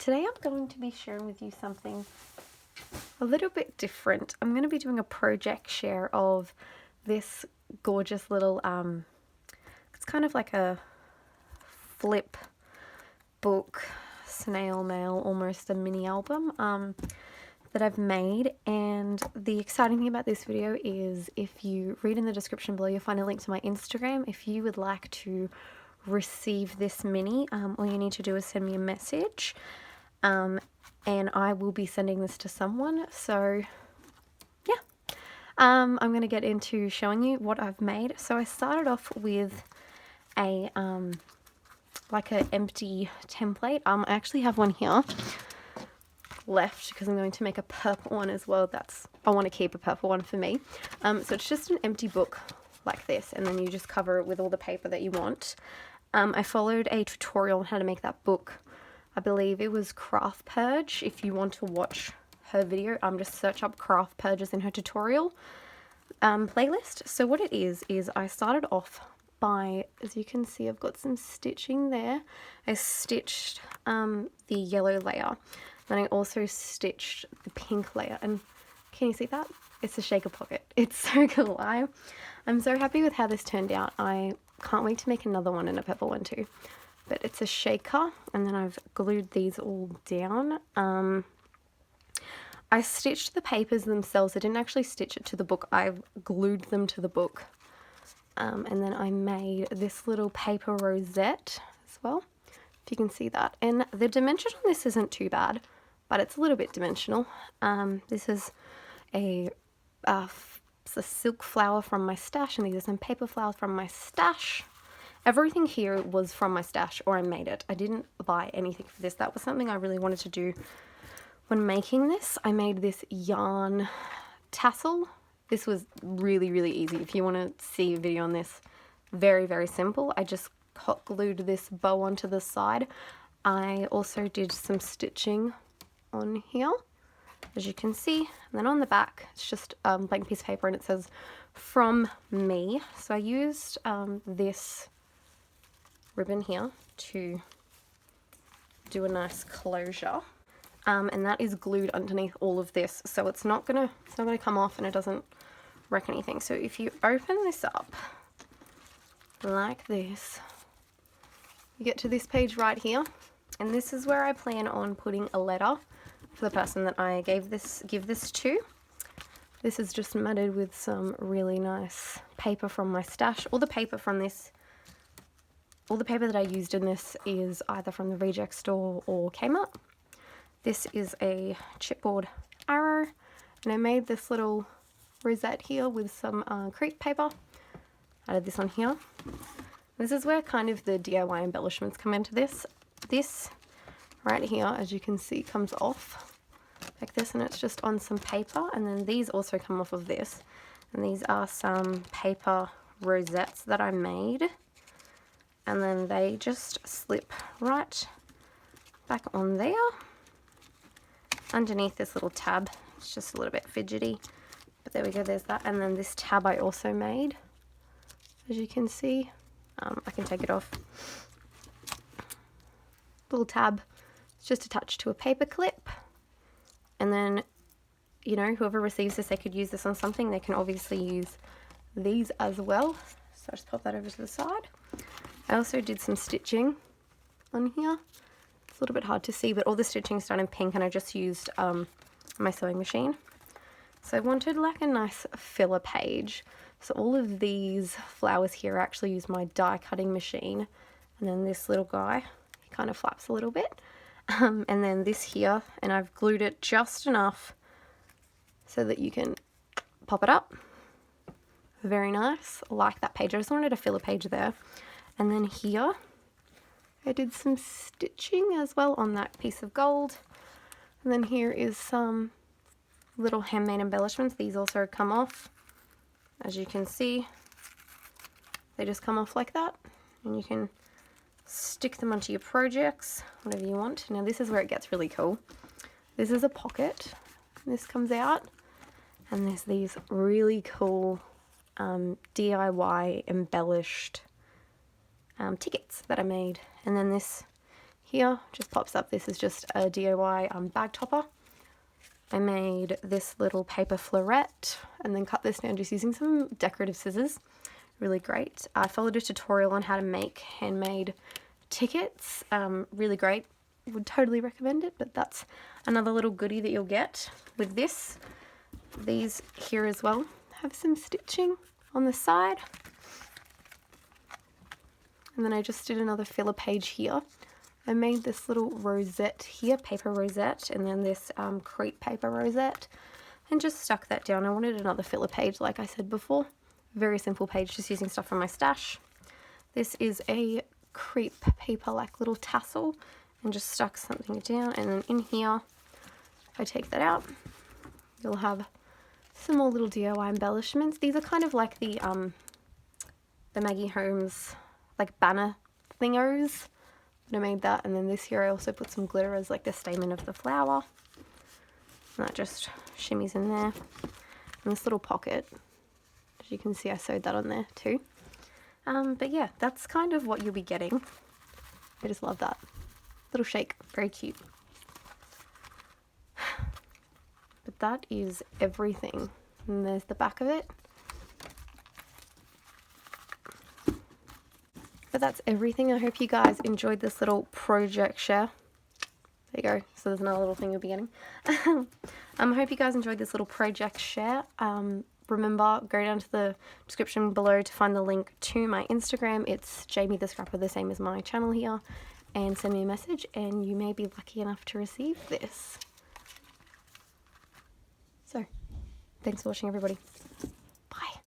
Today I'm going to be sharing with you something a little bit different. I'm going to be doing a project share of this gorgeous little, it's kind of like a flip book, snail mail, almost a mini album that I've made. And the exciting thing about this video is if you read in the description below, you'll find a link to my Instagram. If you would like to receive this mini, all you need to do is send me a message. And I will be sending this to someone, so yeah. I'm going to get into showing you what I've made. So I started off with a, like an empty template. I actually have one here left because I'm going to make a purple one as well. I want to keep a purple one for me. So it's just an empty book like this, and then you just cover it with all the paper that you want. I followed a tutorial on how to make that book. I believe it was Craft Purge. If you want to watch her video, just search up Craft Purges in her tutorial playlist. So what it is I started off by, as you can see, I've got some stitching there. I stitched the yellow layer. Then I also stitched the pink layer. And can you see that? It's a shaker pocket. It's so cool. I'm so happy with how this turned out. I can't wait to make another one and a purple one too. But it's a shaker, and then I've glued these all down. I stitched the papers themselves. I didn't actually stitch it to the book. I've glued them to the book. And then I made this little paper rosette as well, if you can see that. And the dimension on this isn't too bad, but it's a little bit dimensional. This is a silk flower from my stash, and these are some paper flowers from my stash. Everything here was from my stash, or I made it. I didn't buy anything for this. That was something I really wanted to do when making this. I made this yarn tassel. This was really, really easy. If you want to see a video on this, very, very simple. I just hot glued this bow onto the side. I also did some stitching on here, as you can see. And then on the back, it's just a blank piece of paper, and it says, "From me." So I used this ribbon here to do a nice closure, and that is glued underneath all of this, so it's not gonna come off, and it doesn't wreck anything. So if you open this up like this, you get to this page right here, and this is where I plan on putting a letter for the person that I give this to. This is just matted with some really nice paper from my stash. All the paper that I used in this is either from the Reject Store or Kmart. This is a chipboard arrow, and I made this little rosette here with some crepe paper. Added this on here. This is where kind of the DIY embellishments come into this. This right here, as you can see, comes off like this, and it's just on some paper, and then these also come off of this, and these are some paper rosettes that I made. And then they just slip right back on there underneath this little tab. It's just a little bit fidgety, but there we go, there's that. And then this tab I also made, as you can see. I can take it off. Little tab, it's just attached to a paper clip. And then, you know, whoever receives this, they could use this on something. They can obviously use these as well. So I'll just pop that over to the side. I also did some stitching on here. It's a little bit hard to see, but all the stitching is done in pink, and I just used my sewing machine. So I wanted like a nice filler page. So all of these flowers here, I actually used my die cutting machine. And then this little guy, he kind of flaps a little bit. And then this here, and I've glued it just enough so that you can pop it up. Very nice. I like that page. I just wanted a filler page there. And then here, I did some stitching as well on that piece of gold. And then here is some little handmade embellishments. These also come off. As you can see, they just come off like that. And you can stick them onto your projects, whatever you want. Now this is where it gets really cool. This is a pocket. This comes out. And there's these really cool DIY embellished tickets that I made. And then this here, just pops up. This is just a DIY bag topper. I made this little paper floret and then cut this down just using some decorative scissors. Really great. I followed a tutorial on how to make handmade tickets. Really great. Would totally recommend it, but that's another little goodie that you'll get with this. These here as well have some stitching on the side. And then I just did another filler page here. I made this little rosette here, paper rosette, and then this crepe paper rosette, and just stuck that down. I wanted another filler page, like I said before. Very simple page, just using stuff from my stash. This is a crepe paper, like little tassel, and just stuck something down. And then in here, if I take that out, you'll have some more little DIY embellishments. These are kind of like the Maggie Holmes like banner thingos. I made that, and then this here I also put some glitter as like the stamen of the flower, and that just shimmies in there. And this little pocket, as you can see, I sewed that on there too. But yeah, that's kind of what you'll be getting. I just love that little shake, very cute. But that is everything, and there's the back of it. But that's everything. I hope you guys enjoyed this little project share. There you go. So there's another little thing you'll be getting. I hope you guys enjoyed this little project share. Remember, go down to the description below to find the link to my Instagram. It's jaymithescrapper, the same as my channel here. And send me a message and you may be lucky enough to receive this. So, thanks for watching, everybody. Bye.